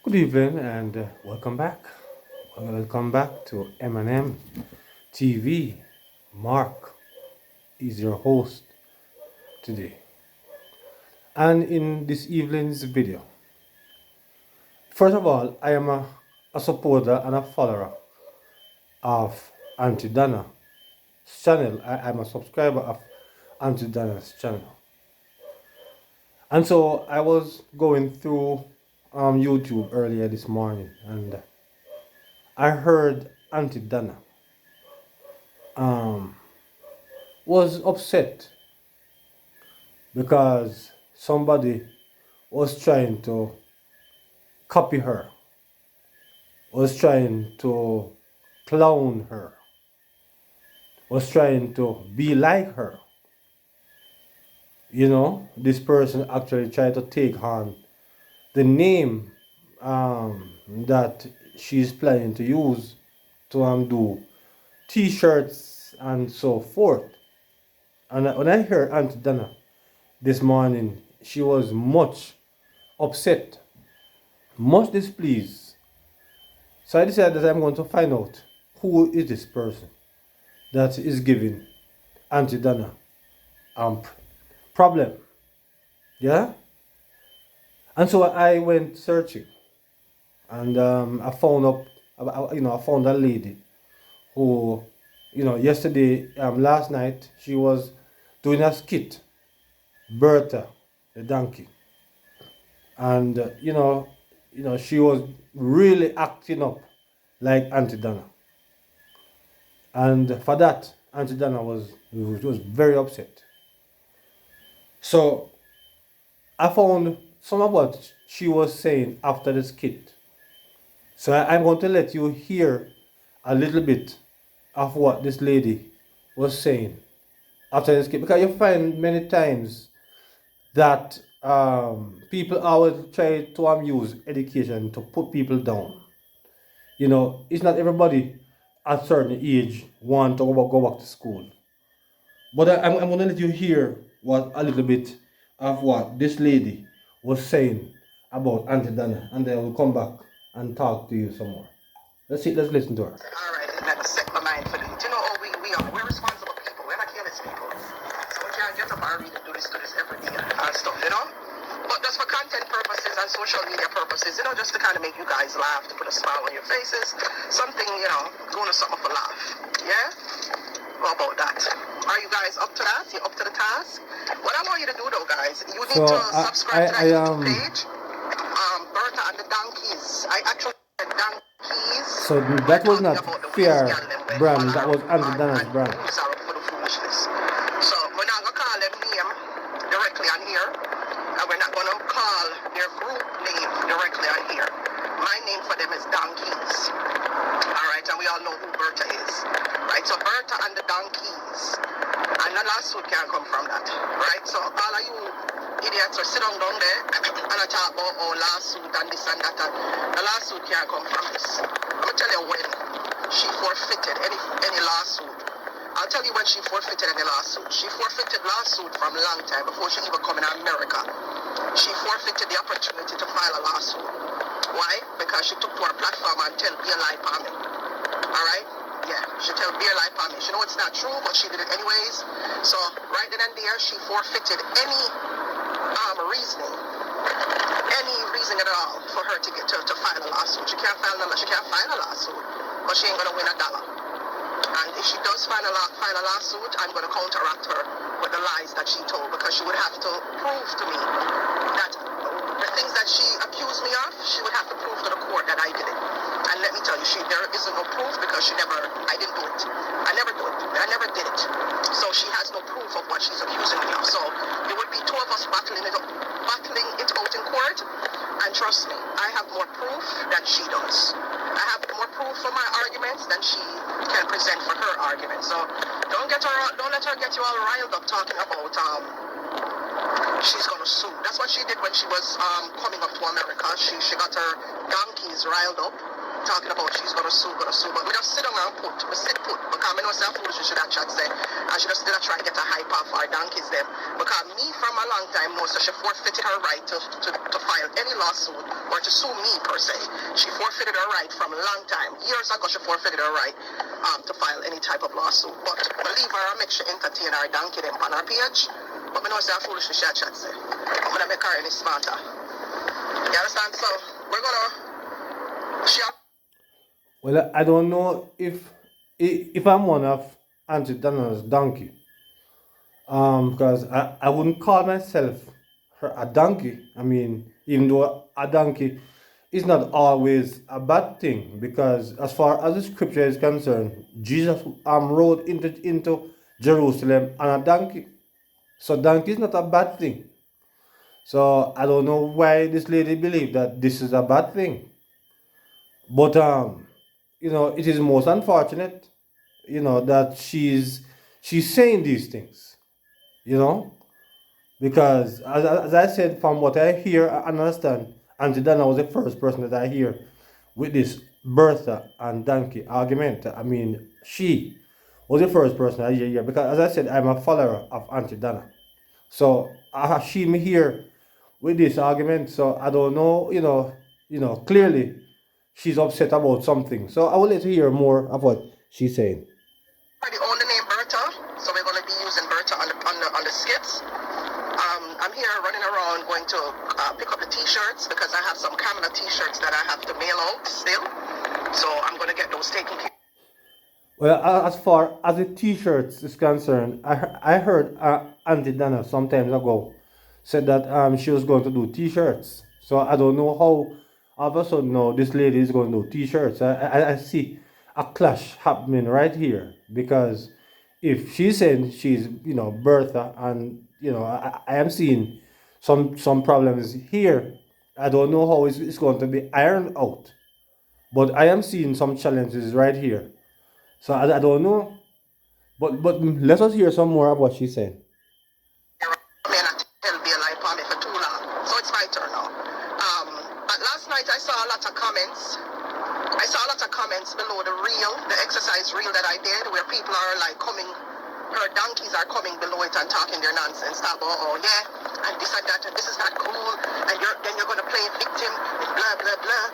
Good evening and welcome back. Welcome back to M&M TV. Mark is your host today. And in this evening's video, first of all, I am a supporter and a follower of Auntie Donna's channel. I'm a subscriber of Auntie Donna's channel. And so I was going through YouTube earlier this morning and I heard Auntie Donna um, was upset because somebody was trying to copy her, was trying to clone her, was trying to be like her. You know, this person actually tried to take on the name that she's planning to use to do t-shirts and so forth. And when I heard Auntie Donna this morning, she was much upset, much displeased. So I decided that I'm going to find out who is this person that is giving Auntie Donna problem. Yeah? And so I went searching and I found I found a lady who, yesterday, last night, she was doing a skit, Bertha, the donkey. And, she was really acting up like Auntie Donna. And for that, Auntie Donna was very upset. So I found some of what she was saying after the skit. So I'm going to let you hear a little bit of what this lady was saying after the skit, because you find many times that people always try to use education to put people down. You know, it's not everybody at a certain age want to go back to school. But I'm going to let you hear what a little bit of what this lady was saying about Auntie Donna, and then we'll come back and talk to you some more. Let's listen to her. All right, let me set my mind for this. You know, we're responsible people. We're not careless people. So we can't get up and read and do this every day and stuff, you know? But just for content purposes and social media purposes, you know, just to kind of make you guys laugh, to put a smile on your faces, something, you know, going to something for laugh. Yeah? How about that? Are you guys up to that? You up to the task? What I want you to do though, guys, you need to subscribe to that YouTube page. Bertha and the Donkeys. I actually said Donkeys. So that was not fair brand, that was Auntie Donna's brand. For the foolishness. So we're not gonna call them name directly on here. And we're not gonna call their group name directly on here. My name for them is Donkeys. Alright, and we all know who Bertha is. Right, so Bertha and the Donkeys. And the lawsuit can't come from that. Right? So all of you idiots are sitting down there and I talk about lawsuit and this and that. And the lawsuit can't come from this. I'm gonna tell you when she forfeited any lawsuit. I'll tell you when she forfeited any lawsuit. She forfeited lawsuit from a long time before she even come in America. She forfeited the opportunity to file a lawsuit. Why? Because she took to her platform and tell Beer Life on me. Alright? Yeah, she tell Beer Life on me. She know it's not true, but she did it anyways. So right then and there, she forfeited any reasoning at all for her to get to file a lawsuit. She can't file a lawsuit, but she ain't gonna win a dollar. And if she does file a lawsuit, I'm gonna counteract her with the lies that she told, because she would have to prove to me that the things that she accused me of, she would have to prove to the court that I did it. And let me tell you, there isn't no proof, because I didn't do it. I never did it. So she has no proof of what she's accusing me of. So it would be two of us battling it out in court. And trust me, I have more proof than she does. I have more proof for my arguments than she can present for her arguments. So don't let her get you all riled up talking about she's gonna sue. That's what she did when she was coming up to America. She got her donkeys riled up talking about she's gonna sue. But we just sit down and put, because I know some foolish should have chat say, I should have still try to get a hype off our donkeys them. Because me from a long time know, so she forfeited her right to file any lawsuit or to sue me per se. She forfeited her right from a long time. Years ago, she forfeited her right to file any type of lawsuit. But believe her, I make sure entertain our donkey them on our page. But I know some foolish should have chat say, I'm gonna make her any smarter. You understand? So we're gonna share. Well, I don't know if I'm one of Auntie Donna's donkey. Because I wouldn't call myself a donkey. I mean, even though a donkey is not always a bad thing, because as far as the scripture is concerned, Jesus rode into Jerusalem on a donkey. So donkey is not a bad thing. So I don't know why this lady believed that this is a bad thing. But it is most unfortunate, that she's saying these things, you know, because as I said, from what I hear and understand, Auntie Donna was the first person that I hear with this Bertha and donkey argument. I mean, she was the first person I hear here because, as I said, I'm a follower of Auntie Donna. So she me here with this argument. So I don't know, clearly she's upset about something. So I will let you hear more of what she's saying. The owner name Bertha, so we're going to be using Bertha on the skits. I'm here running around going to pick up the t-shirts because I have some Camera t-shirts that I have to mail out still. So I'm going to get those taken care of. Well, as far as the t-shirts is concerned, I heard Auntie Donna some time ago said that she was going to do t-shirts. So I don't know how all of a sudden now this lady is going to do t-shirts. I see a clash happening right here because if she's saying she's Bertha and I am seeing some problems here. I don't know how it's going to be ironed out, but I am seeing some challenges right here. So I don't know, but let us hear some more of what she's saying. I mean, I tell be a lie for me for too long, so it's my turn now. But last night I saw a lot of comments. I saw a lot of comments below the exercise reel that I did, where people are like coming, her donkeys are coming below it and talking their nonsense. Talk about, oh yeah, and this and that, and this is not cool, and then you're gonna play victim, and blah blah blah.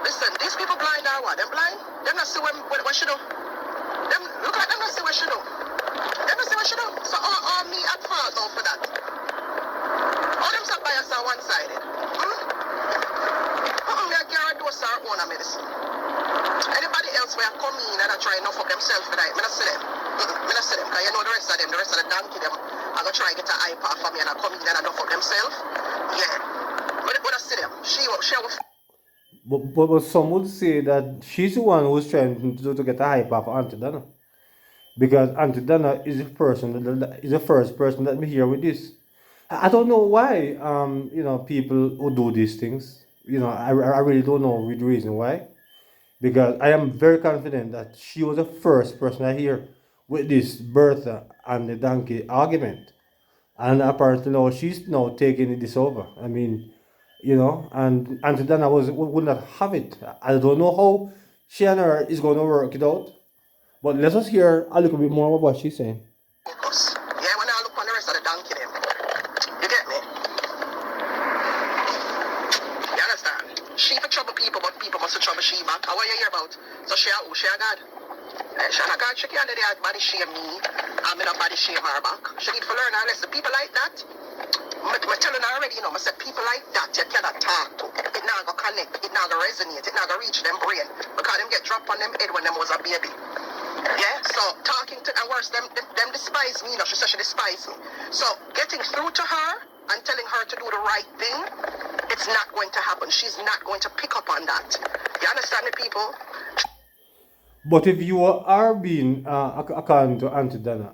Listen, these people blind or what? Them blind? Them not see what she do. Them look like them not see what she do. Them not see what she do. So all me at fault now for that. All them stop bias are one-sided. Me a girl dose our own medicine. Anybody else where come in and try enough of themselves for that, me not see them. Me not see them, because you know the rest of the donkey them, I'm going to try and get an eye off for me and I come in and enough of themselves. Yeah. But I see them. She will. But some would say that she's the one who's trying to get a hype off Auntie Donna. Because Auntie Donna is the first person that me hear with this. I don't know why people who do these things. I really don't know the reason why. Because I am very confident that she was the first person I hear with this Bertha and the donkey argument. And apparently now she's now taking this over. I mean, and Auntie Donna would not have it. I don't know how she and her is going to work it out. But let us hear a little bit more of what she's saying. Yeah, when I look on the rest of the donkey them, you get me? You understand? She for trouble people, but people must trouble she back. How are you hear about? So she a God. She a God, she can't do that body shame me. I'm in a body shame her back. She need to learn her lesson. People like that, I'm telling her already, I said people like that you cannot talk to. It not gonna connect, it not gonna resonate, it not gonna reach them brain. Because them get dropped on them head when them was a baby. Yeah, so talking to, and worse, them despise me, she said she despise me. So getting through to her and telling her to do the right thing, it's not going to happen. She's not going to pick up on that. You understand me, people? But if you are being, according to Auntie Donna,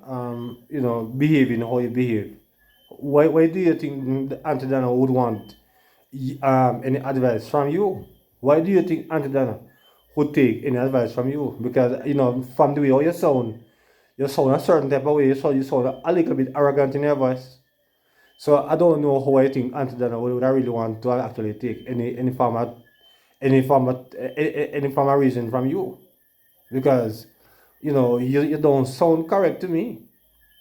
behaving how you behave, why do you think Auntie Donna would want any advice from you? Why do you think Auntie Donna would take any advice from you? Because, from the way how you sound a certain type of way, you sound a little bit arrogant in your voice. So I don't know how I think Auntie Donna would really want to actually take any form of any form of reason from you, because you don't sound correct to me.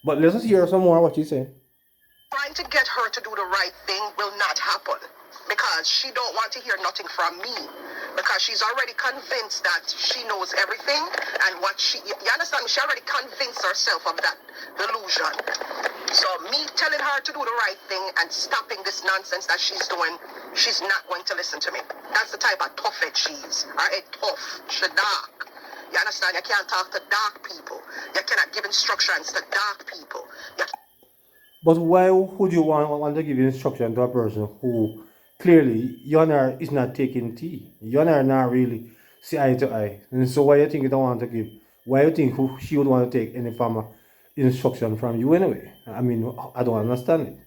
But let's just hear some more what you say. Trying to get her to do the right thing will not happen because she don't want to hear nothing from me because she's already convinced that she knows everything and what you understand me, she already convinced herself of that delusion. So me telling her to do the right thing and stopping this nonsense that she's doing, she's not going to listen to me. That's the type of tough head she is. Her head tough, she dark. You understand? You can't talk to dark people. You cannot give instructions to dark people. But why would you want to give instruction to a person who clearly you and her is not taking tea? You and her not really see eye to eye. And so why you think you don't want to give? Why you think she would want to take any form of instruction from you anyway? I mean, I don't understand it.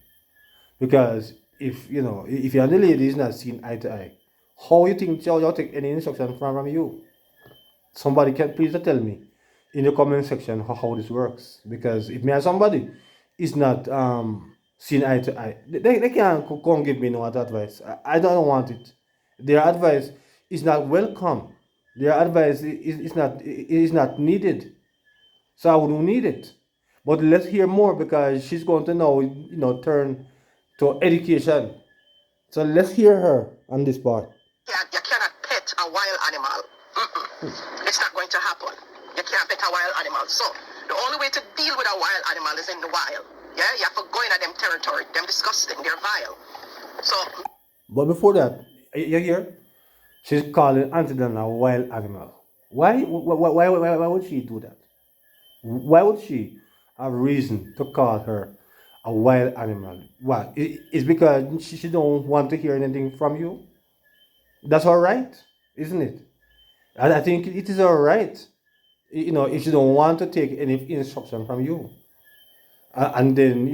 Because if your lady is not seeing eye to eye, how you think she'll take any instruction from you? Somebody can please tell me in the comment section how this works. Because if me and somebody is not seeing eye to eye, they can't go and give me no other advice. I don't want it. Their advice is not welcome. Their advice is not needed. So I wouldn't need it. But let's hear more because she's going to now turn to education. So let's hear her on this part. You cannot pet a wild animal. It's not going to happen. You can't pet a wild animal. So the only way to deal with a wild animal is in the wild. Yeah, you have to go into them territory. Them disgusting. They're vile. So. But before that, you hear? She's calling Auntie Donna a wild animal. Why would she do that? Why would she have reason to call her a wild animal? Why? It's because she don't want to hear anything from you. That's all right, isn't it? I think it is all right. If she don't want to take any instruction from you, and then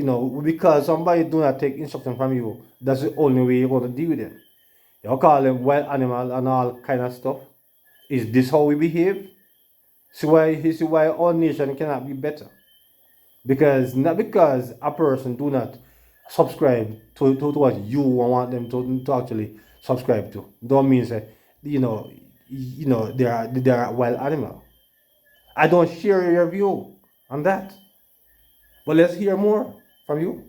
because somebody do not take instruction from you, that's the only way you're going to deal with them. You call them wild animal and all kind of stuff. Is this how we behave? See why our nation cannot be better. Because not because a person do not subscribe to what you want them to actually subscribe to. Don't mean say they are a wild animal. I don't share your view on that. But let's hear more from you.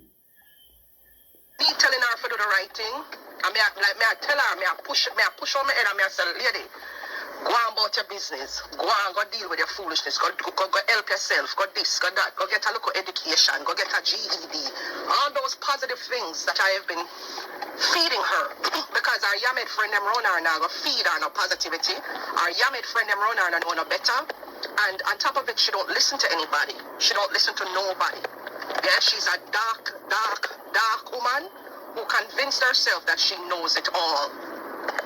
Me telling her to do the right thing, and I tell her, I push on my head and I say, lady, go on about your business. Go on, go deal with your foolishness. Go help yourself. Go this, go that. Go get a little education. Go get a GED. All those positive things that I have been feeding her. Because our Yamid friend them run her now go feed her no positivity. Our Yamid friend them run her no better. And on top of it, she don't listen to anybody. She don't listen to nobody. Yeah, she's a dark woman who convinced herself that she knows it all.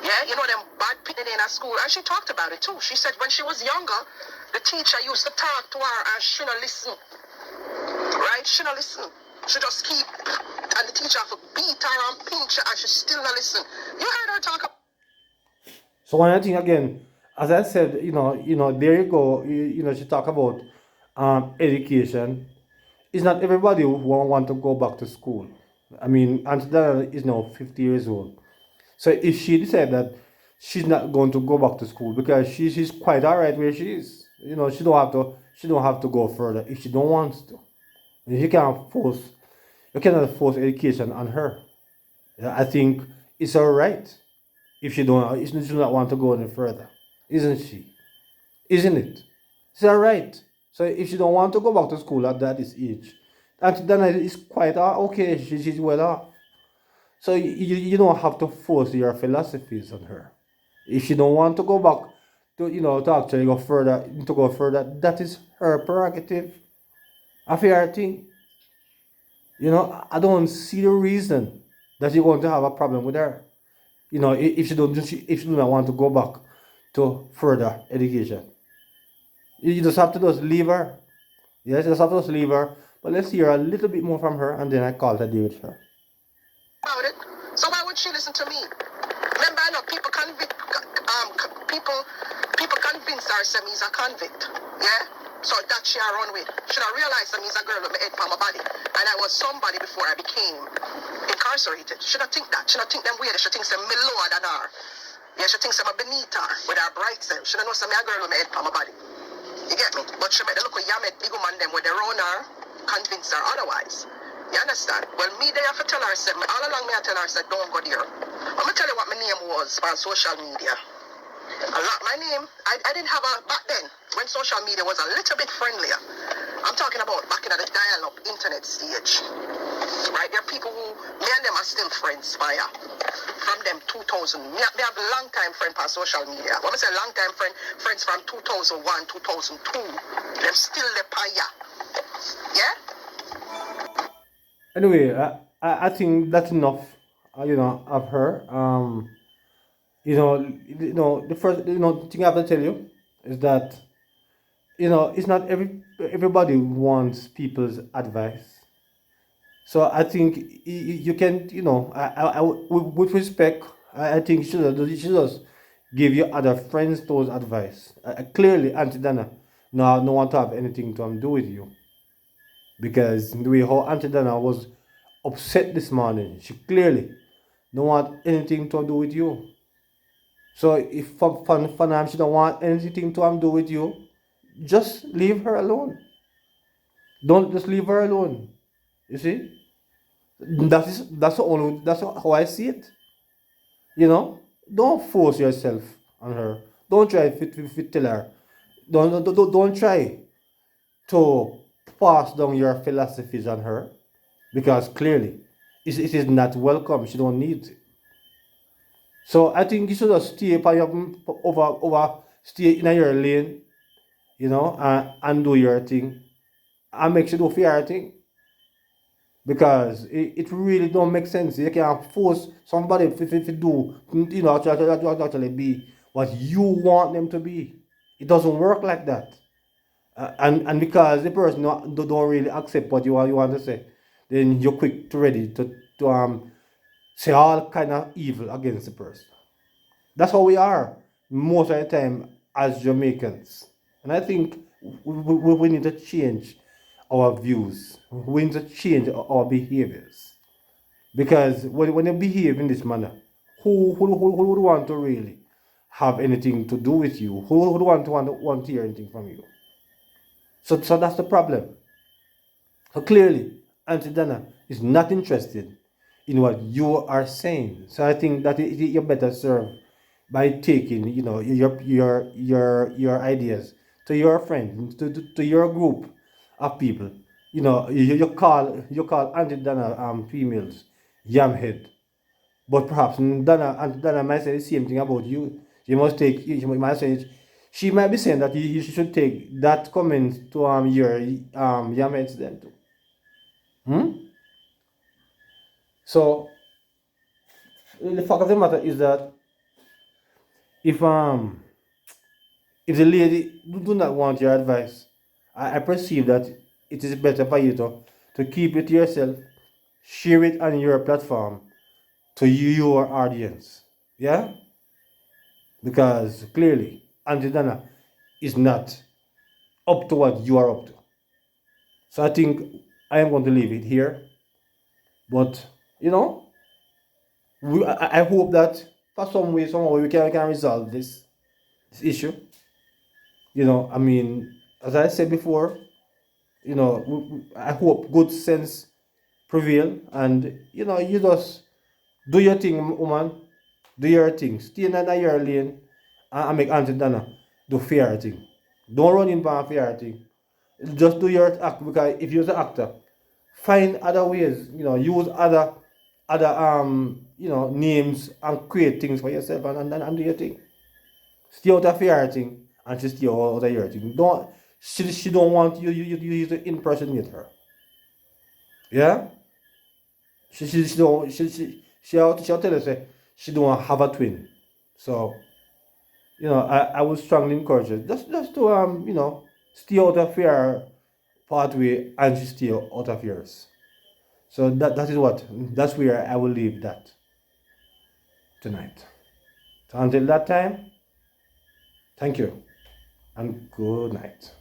Yeah, them bad pitting in her school. And she talked about it too. She said when she was younger, the teacher used to talk to her and she don't listen. Right? She don't listen. She just keep, and the teacher have to beat her and pinch her and she still not listen. You heard her talk about. So one thing again, as I said, there you go. She talk about education. It's not everybody who want to go back to school. I mean, Auntie Donna is now 50 years old. So if she decide that she's not going to go back to school because she's quite alright where she is, she don't have to go further if she don't want to. You cannot force education on her. Yeah, I think it's alright if she does not want to go any further, isn't she? Isn't it? It's alright. So if she don't want to go back to school at this age, and then it's quite okay. She's well off. So you don't have to force your philosophies on her. If she don't want to go back to actually go further, that is her prerogative. A fair thing. I don't see the reason that you're going to have a problem with her. If she do not want to go back to further education. You just have to just leave her. Yes, you just have to just leave her. But let's hear a little bit more from her and then I call to deal with her. About it. So why would she listen to me? Remember, I know people convince herself he's a convict. Yeah? So that she run with. She don't realize that he's a girl with my head from my body. And I was somebody before I became incarcerated. She don't think that. She don't think them weird. She thinks I'm me lower than her. Yeah, she thinks I'm a beneath her with her bright self. She don't know some a girl with my head on my body. You get me? But she made the look of Yamet, big woman them with their own her, convince her otherwise. You understand? Well, me they have to tell her, said, all along me I tell her, said, don't go there. I'm going to tell you what my name was on social media. A lot, my name, I didn't have a, back then, when social media was a little bit friendlier. I'm talking about back in the dial-up internet stage. Right? There are people who, me and them are still friends, fire. From them 2000. Me have a long time friend on social media. When I say long time friends from 2001, 2002. Them still the fire. Yeah? Anyway, I think that's enough, of her. The first, thing I have to tell you is that, it's not everybody wants people's advice. So I think you can, with respect, I think you should just give your other friends those advice. Clearly, Auntie Dana, no want to have anything to do with you, because the way how Auntie Dana was upset this morning, she clearly don't want anything to do with you. So if for now she don't want anything to do with you, just leave her alone. Don't just leave her alone. You see, that's how I see it. Don't force yourself on her. Don't try to tell her. Don't try to pass down your philosophies on her, because clearly it is not welcome. She don't need it. So I think you should just stay upon over stay in your lane, and do your thing, and make sure do your thing, because it really don't make sense. You can't force somebody to do, actually be what you want them to be. It doesn't work like that. And because the person don't really accept what you want to say, then you're quick to ready to say all kind of evil against the person. That's how we are most of the time as Jamaicans. And I think we need to change our views. We need to change our behaviors. Because when you behave in this manner, who would want to really have anything to do with you? Who would want to hear anything from you? So that's the problem. So clearly, Auntie Dana is not interested in what you are saying. So I think that you're better served by taking, your ideas to your friends, to your group of people. You call Auntie Dana females yamhead, but perhaps Auntie Dana might say the same thing about you. She might be saying that you should take that comment to your yamheads then too. Hmm? So the fact of the matter is that if um if the lady do not want your advice, I perceive that it is better for you to keep it to yourself, share it on your platform to your audience. Yeah? Because clearly Auntie Dana is not up to what you are up to. So I think I am going to leave it here. But I hope that for some way, somehow we can resolve this issue. I mean, as I said before, I hope good sense prevail, and you just do your thing, woman. Do your thing. Stay in your lane, and make Auntie Dana do fair thing. Don't run in for a fair thing. Just do your act, because if you're an actor, find other ways. Use other names and create things for yourself, and do your thing. Stay out of your thing, and she stay out of your thing. She don't want you to impersonate her. Yeah? She don't she'll tell us she don't have a twin. So, I would strongly encourage her just to stay out of your pathway, and she stay out of yours. So that's where I will leave that tonight. So until that time, thank you and good night.